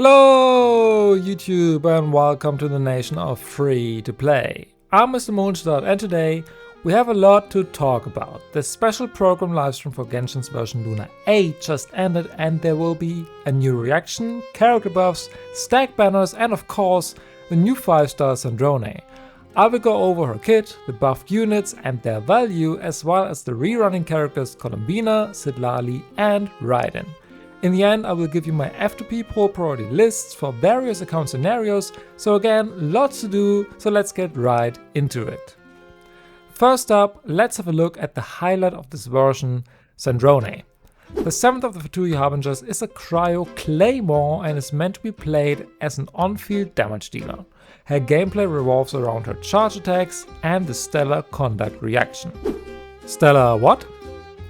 Hello YouTube and welcome to the nation of free to play. I'm Mr. Mondstadt and today we have a lot to talk about. The special program livestream for Genshin's version Luna VIII just ended and there will be a new reaction, character buffs, stack banners and of course the new 5-star Sandrone. I will go over her kit, the buffed units and their value, as well as the rerunning characters Columbina, Citlali and Raiden. In the end, I will give you my F2P pull priority lists for various account scenarios, so again, lots to do, so let's get right into it. First up, let's have a look at the highlight of this version, Sandrone. The 7th of the F2P Harbingers is a cryo claymore and is meant to be played as an on-field damage dealer. Her gameplay revolves around her charge attacks and the stellar conduct reaction. Stellar what?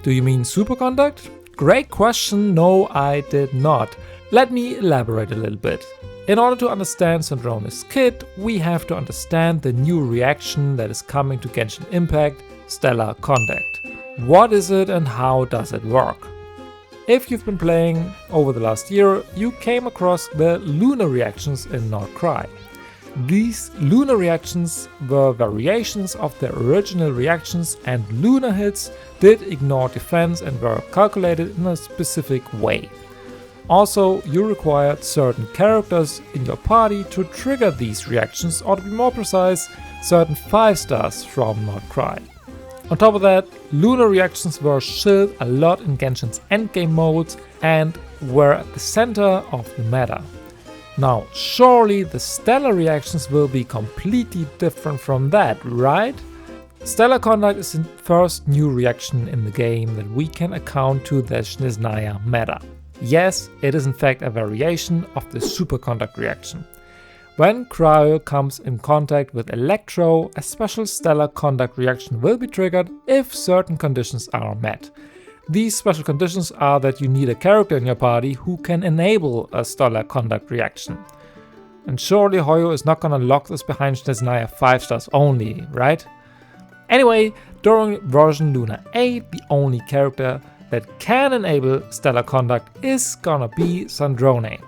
Do you mean superconduct? Great question, no I did not. Let me elaborate a little bit. In order to understand Sandrone's kit, we have to understand the new reaction that is coming to Genshin Impact, Stellar Conduct. What is it and how does it work? If you've been playing over the last year, you came across the Luna reactions in Nod-Krai. These Luna reactions were variations of the original reactions, and Luna hits did ignore defense and were calculated in a specific way. Also, you required certain characters in your party to trigger these reactions, or to be more precise, certain 5-stars from Nod-Krai. On top of that, Luna reactions were shilled a lot in Genshin's endgame modes and were at the center of the meta. Now, surely the stellar reactions will be completely different from that, right? Stellar Conduct is the first new reaction in the game that we can account to the Snezhnaya meta. Yes, it is in fact a variation of the superconduct reaction. When cryo comes in contact with electro, a special stellar conduct reaction will be triggered if certain conditions are met. These special conditions are that you need a character in your party who can enable a stellar conduct reaction. And surely Hoyo is not gonna lock this behind Snezhnaya 5-stars only, right? Anyway, during version Luna VIII, the only character that can enable stellar conduct is gonna be Sandrone.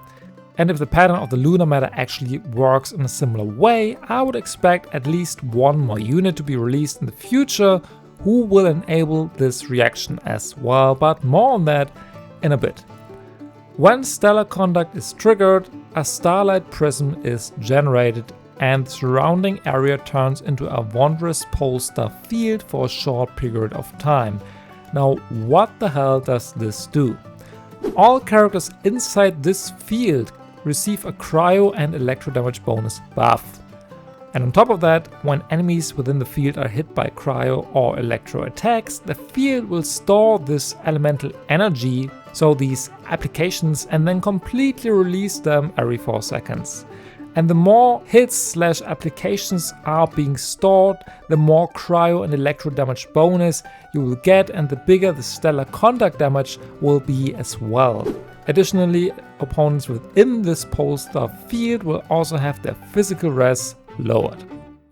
And if the pattern of the Luna meta actually works in a similar way, I would expect at least one more unit to be released in the future who will enable this reaction as well, but more on that in a bit. When stellar conduct is triggered, a starlight prism is generated and the surrounding area turns into a wondrous polestar field for a short period of time. Now, what the hell does this do? All characters inside this field receive a cryo and electro damage bonus buff. And on top of that, when enemies within the field are hit by cryo or electro attacks, the field will store this elemental energy, so these applications, and then completely release them every 4 seconds. And the more hits / applications are being stored, the more cryo and electro damage bonus you will get, and the bigger the stellar conduct damage will be as well. Additionally, opponents within this polestar field will also have their physical res lowered.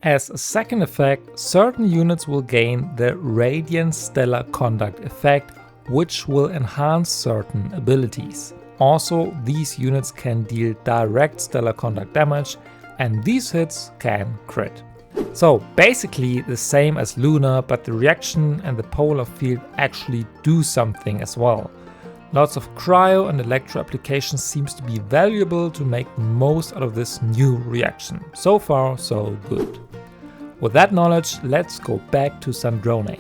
As a second effect, certain units will gain the Radiant Stellar Conduct effect, which will enhance certain abilities. Also, these units can deal direct stellar conduct damage, and these hits can crit. So basically the same as Luna, but the reaction and the polar field actually do something as well. Lots of cryo and electro applications seems to be valuable to make the most out of this new reaction. So far, so good. With that knowledge, let's go back to Sandrone.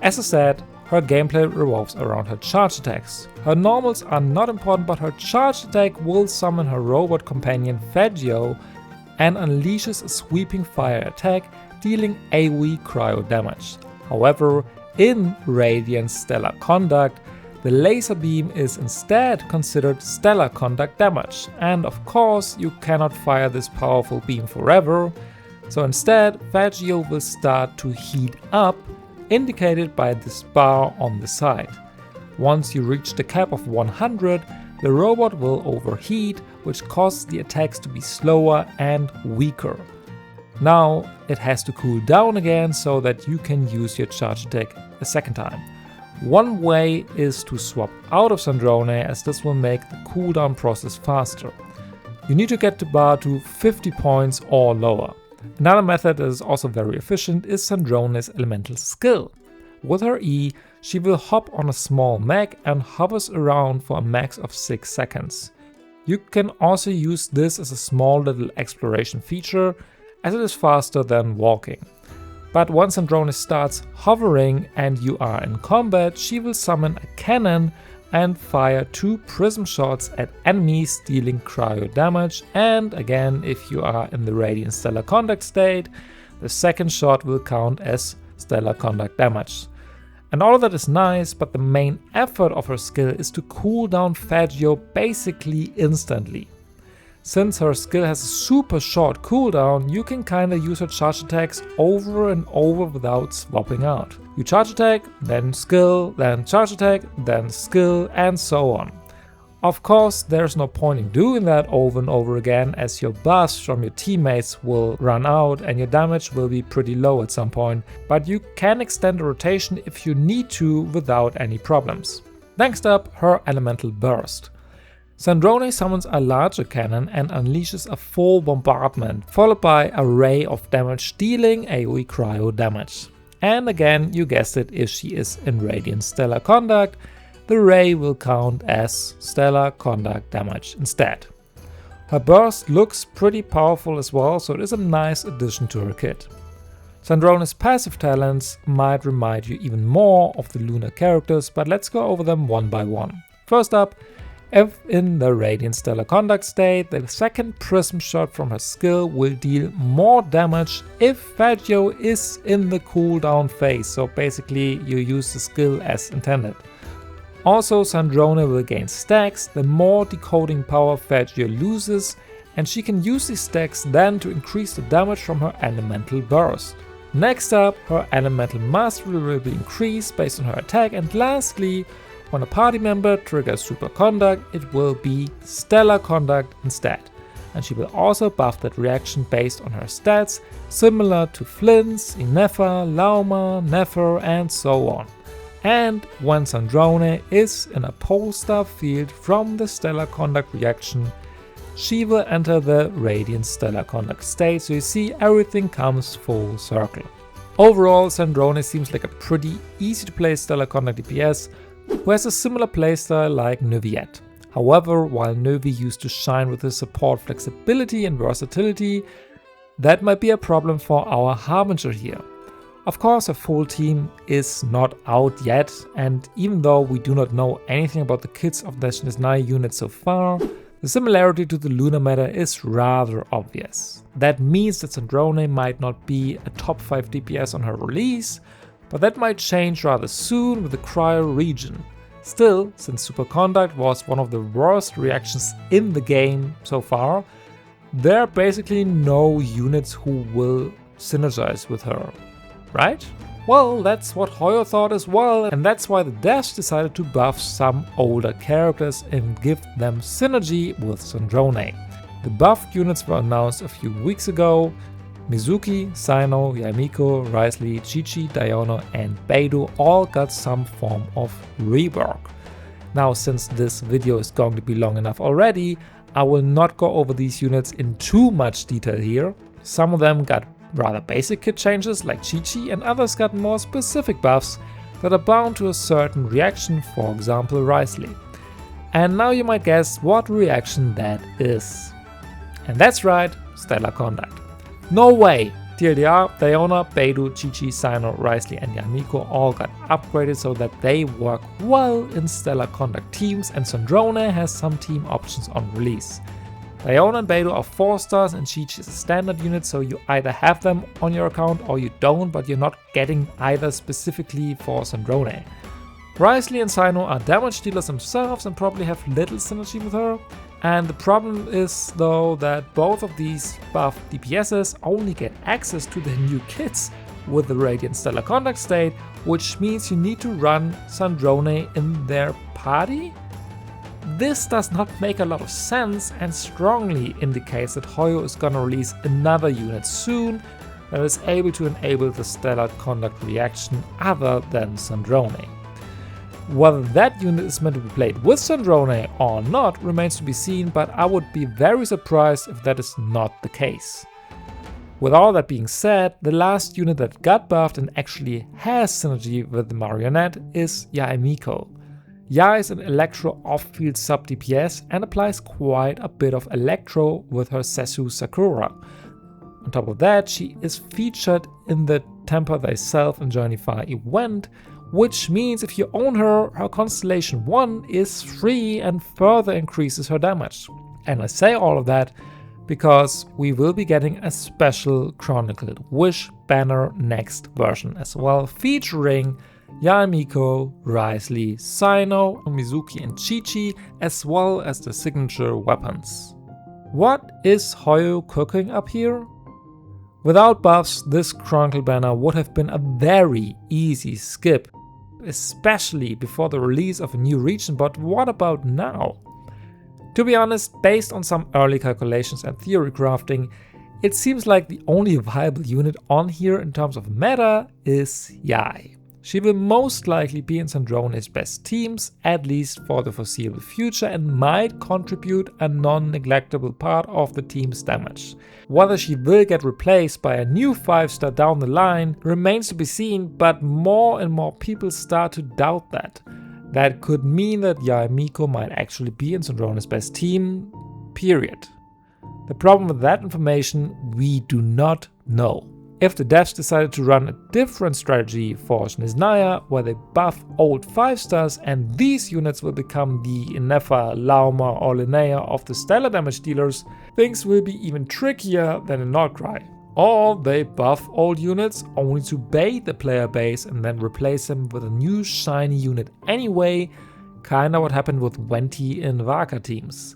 As I said, her gameplay revolves around her charge attacks. Her normals are not important, but her charge attack will summon her robot companion Hoyo and unleashes a sweeping fire attack, dealing AoE cryo damage. However, in Radiant Stellar Conduct, the laser beam is instead considered stellar conduct damage, and of course you cannot fire this powerful beam forever, so instead Hoyo will start to heat up, indicated by this bar on the side. Once you reach the cap of 100, the robot will overheat, which causes the attacks to be slower and weaker. Now it has to cool down again so that you can use your charge attack a second time. One way is to swap out of Sandrone, as this will make the cooldown process faster. You need to get the bar to 50 points or lower. Another method that is also very efficient is Sandrone's elemental skill. With her E, she will hop on a small mech and hovers around for a max of 6 seconds. You can also use this as a small little exploration feature, as it is faster than walking. But once Sandrone starts hovering and you are in combat, she will summon a cannon and fire 2 prism shots at enemies, dealing cryo damage, and again, if you are in the Radiant Stellar Conduct state, the second shot will count as Stellar Conduct damage. And all of that is nice, but the main effort of her skill is to cool down Fagio basically instantly. Since her skill has a super short cooldown, you can kinda use her charge attacks over and over without swapping out. You charge attack, then skill, then charge attack, then skill, and so on. Of course, there's no point in doing that over and over again, as your buffs from your teammates will run out and your damage will be pretty low at some point, but you can extend the rotation if you need to without any problems. Next up, her elemental burst. Sandrone summons a larger cannon and unleashes a full bombardment, followed by a ray of damage dealing AoE cryo damage. And again, you guessed it, if she is in Radiant Stellar Conduct, the ray will count as Stellar Conduct damage instead. Her burst looks pretty powerful as well, so it is a nice addition to her kit. Sandrone's passive talents might remind you even more of the Luna characters, but let's go over them one by one. First up, if in the Radiant Stellar Conduct state, the second prism shot from her skill will deal more damage if Fagio is in the cooldown phase, so basically you use the skill as intended. Also, Sandrone will gain stacks the more decoding power Fagio loses, and she can use these stacks then to increase the damage from her elemental burst. Next up, her elemental mastery will be increased based on her attack, and lastly, when a party member triggers Super Conduct, it will be Stellar Conduct instead, and she will also buff that reaction based on her stats, similar to Flynn's, Inefa, Lauma, Nefer, and so on. And when Sandrone is in a pole star field from the Stellar Conduct reaction, she will enter the Radiant Stellar Conduct state, so you see everything comes full circle. Overall, Sandrone seems like a pretty easy to play Stellar Conduct DPS, who has a similar playstyle like Luna VIII. However, while Luna VIII used to shine with his support flexibility and versatility, that might be a problem for our Harbinger here. Of course, a full team is not out yet, and even though we do not know anything about the kits of the Snezhnaya unit so far, the similarity to the Luna meta is rather obvious. That means that Sandrone might not be a top 5 DPS on her release, but that might change rather soon with the cryo region. Still, since Superconduct was one of the worst reactions in the game so far, there are basically no units who will synergize with her, right? Well, that's what Hoyo thought as well, and that's why the devs decided to buff some older characters and give them synergy with Sandrone. The buffed units were announced a few weeks ago. Mizuki, Cyno, Yae Miko, Wriothesley, Qiqi, Diona and Beidou all got some form of rework. Now, since this video is going to be long enough already, I will not go over these units in too much detail here. Some of them got rather basic kit changes like Qiqi, and others got more specific buffs that are bound to a certain reaction, for example Wriothesley. And now you might guess what reaction that is. And that's right, Stellar Conduct. No way! TLDR, Diona, Beidou, Qiqi, Cyno, Wriothesley and Yae Miko all got upgraded so that they work well in Stellar Conduct teams, and Sandrone has some team options on release. Diona and Beidou are 4 stars and Qiqi is a standard unit, so you either have them on your account or you don't, but you're not getting either specifically for Sandrone. Wriothesley and Cyno are damage dealers themselves and probably have little synergy with her. And the problem is though that both of these buffed DPSs only get access to the new kits with the Radiant Stellar Conduct state, which means you need to run Sandrone in their party? This does not make a lot of sense and strongly indicates that Hoyo is gonna release another unit soon that is able to enable the Stellar Conduct reaction other than Sandrone. Whether that unit is meant to be played with Sandrone or not remains to be seen, but I would be very surprised if that is not the case. With all that being said, the last unit that got buffed and actually has synergy with the marionette is Yae Miko. Yae is an electro off-field sub-DPS and applies quite a bit of electro with her Sesu Sakura. On top of that, she is featured in the Temper Thyself and Journey Far event, which means if you own her, her Constellation 1 is free and further increases her damage. And I say all of that because we will be getting a special Chronicled Wish banner next version as well, featuring Yae Miko, Wriothesley, Cyno, Mizuki and Qiqi, as well as the signature weapons. What is Hoyo cooking up here? Without buffs, this Chronicle banner would have been a very easy skip, especially before the release of a new region, but what about now? To be honest, based on some early calculations and theory crafting, it seems like the only viable unit on here in terms of meta is Yae. She will most likely be in Sandrone's best teams, at least for the foreseeable future, and might contribute a non-neglectable part of the team's damage. Whether she will get replaced by a new 5-star down the line remains to be seen, but more and more people start to doubt that. That could mean that Yae Miko might actually be in Sandrone's best team, period. The problem with that information, we do not know. If the devs decided to run a different strategy for Snezhnaya, where they buff old 5-stars and these units will become the Innefa, Lauma or Linnea of the stellar damage dealers, things will be even trickier than in Nod-Krai. Or they buff old units only to bait the player base and then replace them with a new shiny unit anyway, kinda what happened with Venti in Vaka teams.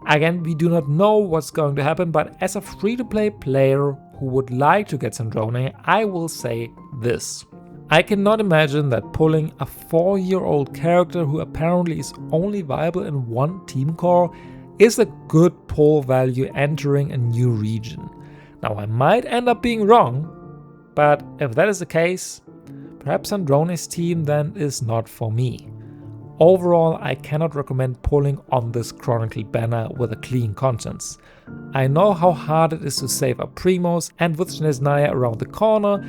Again, we do not know what's going to happen, but as a free-to-play player who would like to get Sandrone, I will say this. I cannot imagine that pulling a 4-year-old character who apparently is only viable in one team core is a good pull value entering a new region. Now, I might end up being wrong, but if that is the case, perhaps Sandrone's team then is not for me. Overall, I cannot recommend pulling on this Chronicled banner with a clean conscience. I know how hard it is to save up primos, and with Snezhnaya around the corner,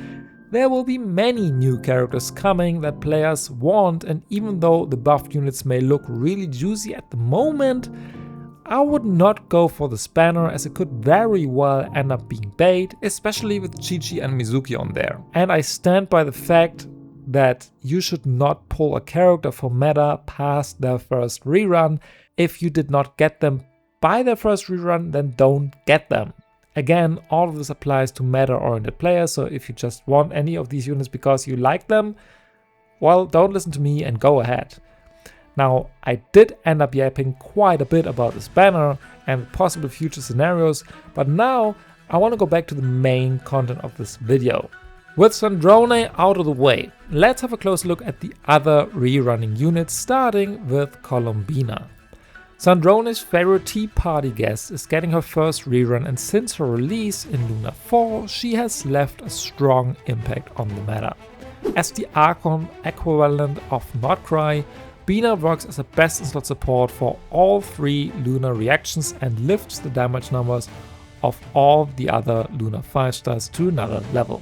there will be many new characters coming that players want, and even though the buffed units may look really juicy at the moment, I would not go for this banner as it could very well end up being bait, especially with Qiqi and Mizuki on there. And I stand by the fact that you should not pull a character for meta past their first rerun. If you did not get them by their first rerun, then don't get them. Again, all of this applies to meta-oriented players, so if you just want any of these units because you like them, well, don't listen to me and go ahead. Now, I did end up yapping quite a bit about this banner and possible future scenarios, but now I want to go back to the main content of this video. With Sandrone out of the way, let's have a close look at the other rerunning units, starting with Columbina. Sandrone's favorite Tea Party guest is getting her first rerun, and since her release in Luna VIII, she has left a strong impact on the meta. As the Archon equivalent of Nod-Krai, Bina works as a best in slot support for all 3 Luna reactions and lifts the damage numbers of all the other Luna 5-stars to another level.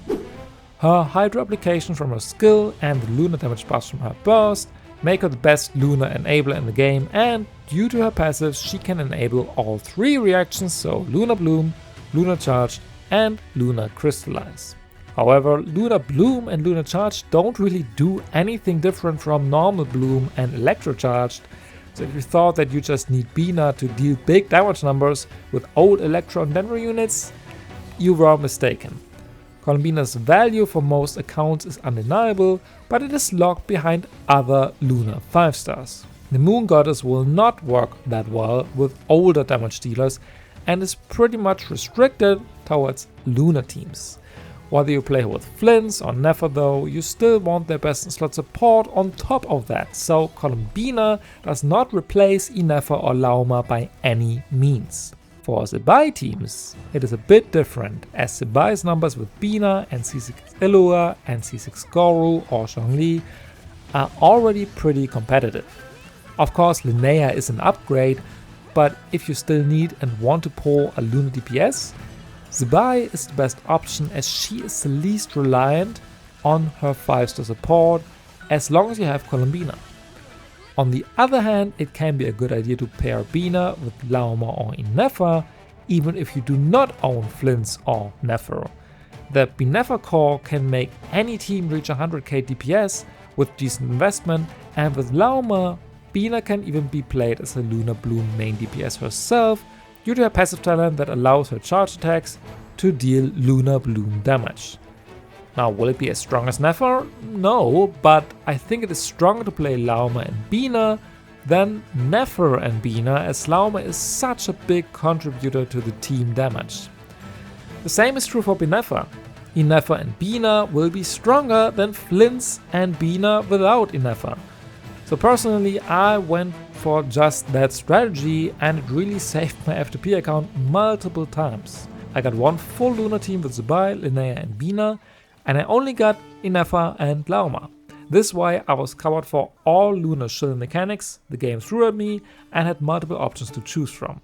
Her Hydro application from her skill and the Luna damage buffs from her burst make her the best Luna enabler in the game, and due to her passives she can enable all 3 reactions, so Luna Bloom, Luna Charge and Luna Crystallize. However, Luna Bloom and Luna Charge don't really do anything different from normal Bloom and Electro Charged, so if you thought that you just need Bina to deal big damage numbers with old Electro and Denver units, you were mistaken. Columbina's value for most accounts is undeniable, but it is locked behind other Luna 5-stars. The Moon Goddess will not work that well with older damage dealers and is pretty much restricted towards Luna teams. Whether you play her with Flints or Nefer though, you still want their best in slot support on top of that, so Columbina does not replace Inefer or Lauma by any means. For Zebai teams, it is a bit different, as Zebai's numbers with Bina and C6 Illua and C6 Goru or Zhongli are already pretty competitive. Of course, Linnea is an upgrade, but if you still need and want to pull a Luna DPS, Zibai is the best option as she is the least reliant on her 5-star support as long as you have Columbina. On the other hand, it can be a good idea to pair Bina with Lauma or Inefa, even if you do not own Flints or Nefer. The Binefa core can make any team reach 100k DPS with decent investment, and with Lauma, Bina can even be played as a Luna Bloom main DPS herself due to her passive talent that allows her charge attacks to deal Luna Bloom damage. Now, will it be as strong as Nefer? No, but I think it is stronger to play Lauma and Bina than Nefer and Bina, as Lauma is such a big contributor to the team damage. The same is true for Binefa. Inefa and Bina will be stronger than Flints and Bina without Inefa. So personally, I went for just that strategy and it really saved my F2P account multiple times. I got one full Luna team with Zibai, Linnea and Bina, and I only got Inefa and Lauma. This way I was covered for all Luna shield mechanics the game threw at me and had multiple options to choose from.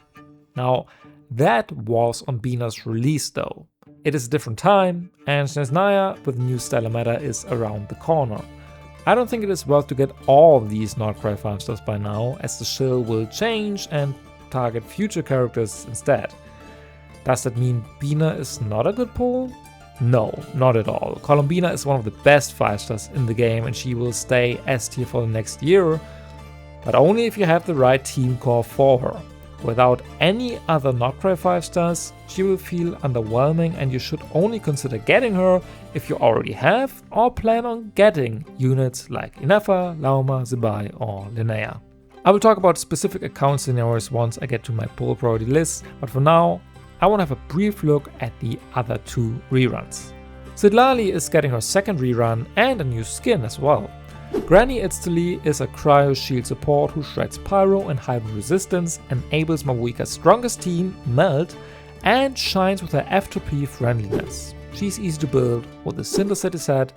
Now, that was on Bina's release though. It is a different time, and Snezhnaya with new stellar meta is around the corner. I don't think it is worth to get all these Nod-Krai 5-stars by now, as the shield will change and target future characters instead. Does that mean Bina is not a good pull? No, not at all. Columbina is one of the best 5-stars in the game and she will stay S tier for the next year, but only if you have the right team core for her. Without any other Nod-Krai 5-stars, she will feel underwhelming and you should only consider getting her if you already have or plan on getting units like Inefa, Lauma, Zibai or Linnea. I will talk about specific account scenarios once I get to my pull priority list, but for now, I want to have a brief look at the other two reruns. Citlali is getting her second rerun and a new skin as well. Granny Itztali is a cryo shield support who shreds pyro and hybrid resistance, enables Mavuika's strongest team, Melt, and shines with her F2P friendliness. She's easy to build with a Cinder City set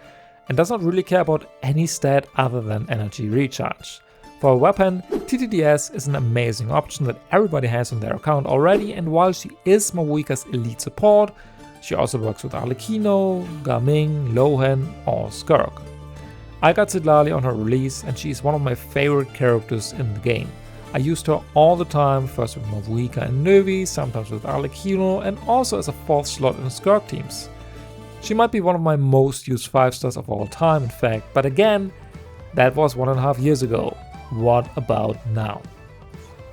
and does not really care about any stat other than energy recharge. For a weapon, TTDS is an amazing option that everybody has on their account already, and while she is Mavuika's elite support, she also works with Arlecchino, Gaming, Lohen or Skirk. I got Citlali on her release and she is one of my favorite characters in the game. I used her all the time, first with Mavuika and Nervi, sometimes with Arlecchino, and also as a 4th slot in Skirk teams. She might be one of my most used 5-stars of all time in fact, but again, that was 1.5 years ago. What about now?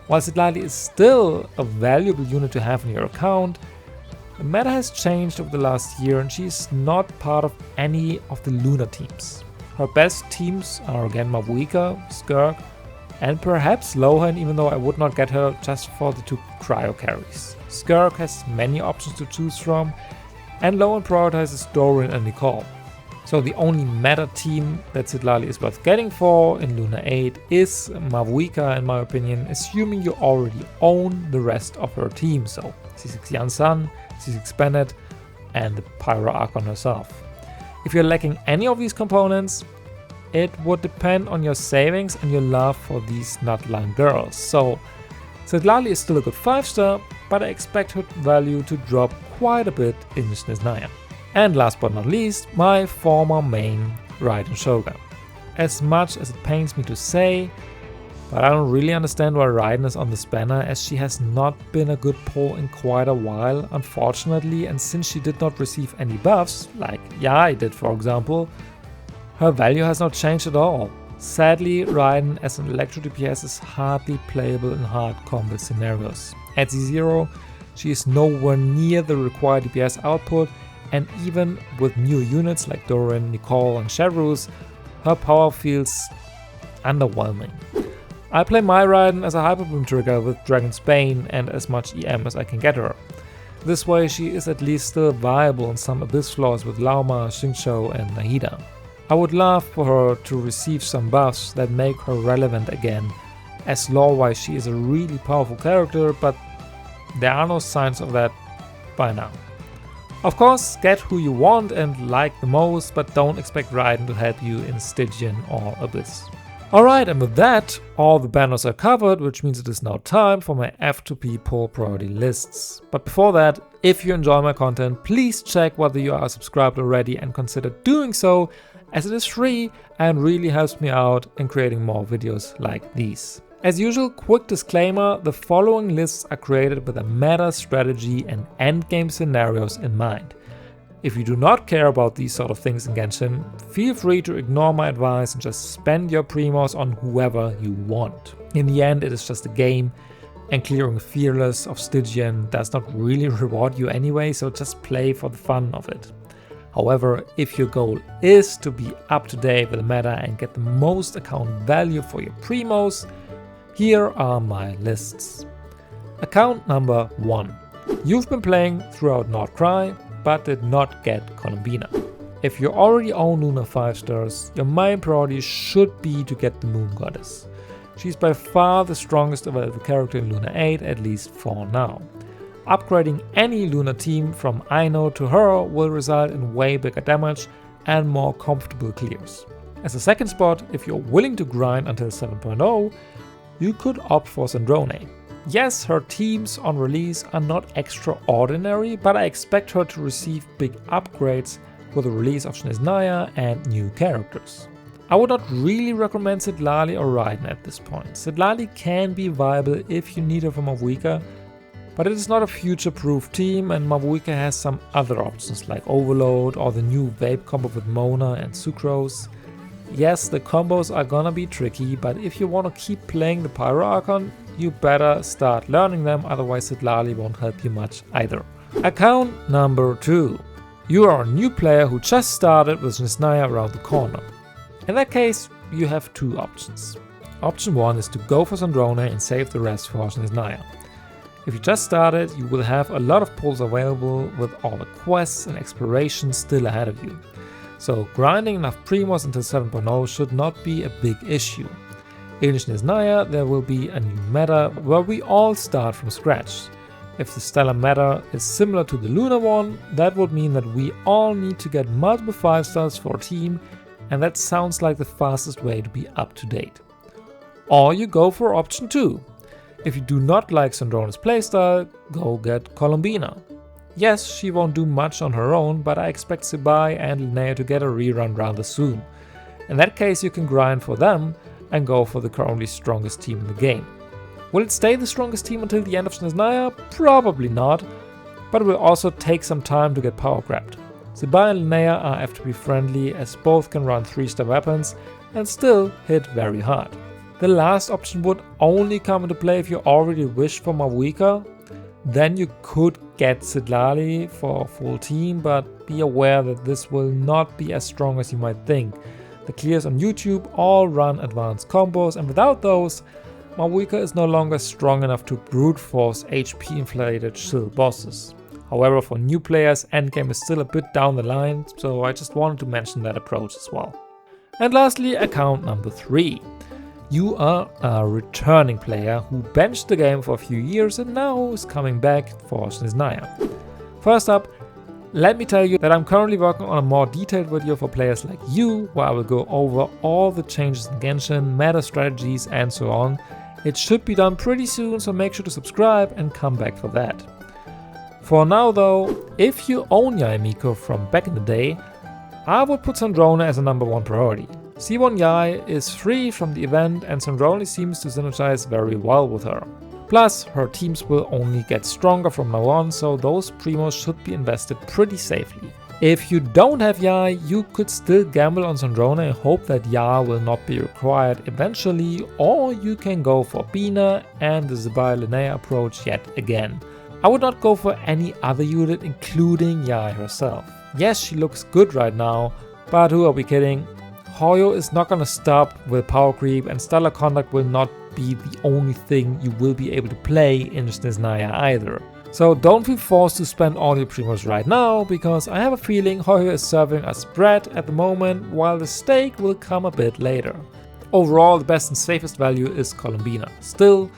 While Citlali is still a valuable unit to have in your account, the meta has changed over the last year and she is not part of any of the Luna teams. Her best teams are again Mavuika, Skirk, and perhaps Lohen, even though I would not get her just for the 2 cryo carries. Skirk has many options to choose from, and Lohen prioritizes Dorian and Nicole. So the only meta team that Citlali is worth getting for in Luna VIII is Mavuika in my opinion, assuming you already own the rest of her team, so C6 Yansan, C6 Bennett, and the Pyro Archon herself. If you're lacking any of these components, it would depend on your savings and your love for these Nutline girls. So Citlali is still a good 5-star, but I expect her value to drop quite a bit in Snezhnaya. And last but not least, my former main, Raiden Shogun. As much as it pains me to say, but I don't really understand why Raiden is on this banner, as she has not been a good pull in quite a while, unfortunately, and since she did not receive any buffs, like Yae did for example, her value has not changed at all. Sadly, Raiden as an electro DPS is hardly playable in hard combat scenarios. At Z0, she is nowhere near the required DPS output, and even with new units like Dorian, Nicole and Chevrus, her power feels underwhelming. I play my Raiden as a Hyper Boom trigger with Dragon's Bane and as much EM as I can get her. This way she is at least still viable in some Abyss floors with Lauma, Xingqiu and Nahida. I would love for her to receive some buffs that make her relevant again, as lore-wise she is a really powerful character, but there are no signs of that by now. Of course, get who you want and like the most, but don't expect Raiden to help you in Stygian or Abyss. Alright, and with that, all the banners are covered, which means it is now time for my F2P pull priority lists. But before that, if you enjoy my content, please check whether you are subscribed already and consider doing so, as it is free and really helps me out in creating more videos like these. As usual, quick disclaimer, the following lists are created with a meta strategy and endgame scenarios in mind. If you do not care about these sort of things in Genshin, feel free to ignore my advice and just spend your primos on whoever you want. In the end, it is just a game, and clearing Fearless of Stygian does not really reward you anyway, so just play for the fun of it. However, if your goal is to be up to date with the meta and get the most account value for your primos, here are my lists. Account number 1. You've been playing throughout Nod-Krai, but did not get Columbina. If you already own Luna 5 stars, your main priority should be to get the Moon Goddess. She's by far the strongest available character in Luna 8, at least for now. Upgrading any Luna team from Cyno to her will result in way bigger damage and more comfortable clears. As a second spot, if you're willing to grind until 7.0, you could opt for Sandrone. Yes, her teams on release are not extraordinary, but I expect her to receive big upgrades with the release of Snezhnaya and new characters. I would not really recommend Citlali or Raiden at this point. Citlali can be viable if you need her for Mavuika, but it is not a future-proof team, and Mavuika has some other options like Overload or the new Vape combo with Mona and Sucrose. Yes, the combos are gonna be tricky, but if you want to keep playing the Pyro Archon, you better start learning them, otherwise Citlali won't help you much either. Account number 2. You are a new player who just started with Snezhnaya around the corner. In that case, you have two options. Option 1 is to go for Sandrone and save the rest for Snezhnaya. If you just started, you will have a lot of pulls available with all the quests and explorations still ahead of you. So grinding enough primos until 7.0 should not be a big issue. In Snezhnaya, there will be a new meta where we all start from scratch. If the Stellar meta is similar to the Luna one, that would mean that we all need to get multiple 5 stars for a team, and that sounds like the fastest way to be up to date. Or you go for option 2. If you do not like Sandrone's playstyle, go get Columbina. Yes, she won't do much on her own, but I expect Sebai and Linnea to get a rerun rather soon. In that case, you can grind for them and go for the currently strongest team in the game. Will it stay the strongest team until the end of Snezhnaya? Probably not, but it will also take some time to get power grabbed. Sebai and Linnea are F2P friendly, as both can run 3-star weapons and still hit very hard. The last option would only come into play if you already wish for Mavuika. Then you could get Citlali for a full team, but be aware that this will not be as strong as you might think. The clears on YouTube all run advanced combos, and without those, Mavuika is no longer strong enough to brute force HP inflated chill bosses. However, for new players, endgame is still a bit down the line, so I just wanted to mention that approach as well. And lastly, account number 3. You are a returning player who benched the game for a few years and now is coming back for Snezhnaya. First up, let me tell you that I'm currently working on a more detailed video for players like you, where I will go over all the changes in Genshin, meta strategies and so on. It should be done pretty soon, so make sure to subscribe and come back for that. For now though, if you own Yae Miko from back in the day, I would put Sandrone as a number 1 priority. C1 Yae is free from the event and Sandrone seems to synergize very well with her. Plus, her teams will only get stronger from now on, so those primos should be invested pretty safely. If you don't have Yae, you could still gamble on Sandrone and hope that Yae will not be required eventually, or you can go for Bina and the Sebai Linnea approach yet again. I would not go for any other unit including Yae herself. Yes, she looks good right now, but who are we kidding? Hoyo is not gonna stop with power creep, and Stellar Conduct will not be the only thing you will be able to play in Snezhnaya either. So don't feel forced to spend all your primos right now, because I have a feeling Hoyo is serving as bread at the moment, while the steak will come a bit later. Overall, the best and safest value is Columbina. Still,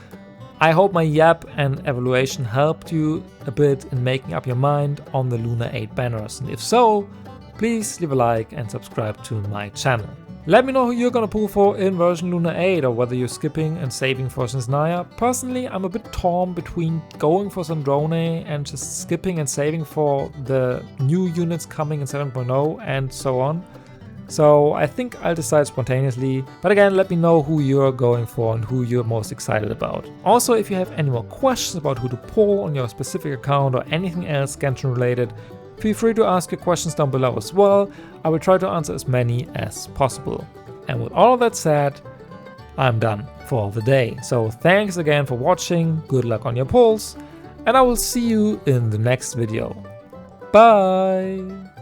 I hope my yap and evaluation helped you a bit in making up your mind on the Luna VIII banners, and if so, please leave a like and subscribe to my channel. Let me know who you're gonna pull for in version Luna VIII, or whether you're skipping and saving for Snezhnaya. Personally, I'm a bit torn between going for Sandrone and just skipping and saving for the new units coming in 7.0 and so on. So I think I'll decide spontaneously, but again, let me know who you're going for and who you're most excited about. Also, if you have any more questions about who to pull on your specific account or anything else Genshin related, feel free to ask your questions down below as well. I will try to answer as many as possible. And with all of that said, I'm done for the day. So thanks again for watching, good luck on your pulls, and I will see you in the next video. Bye!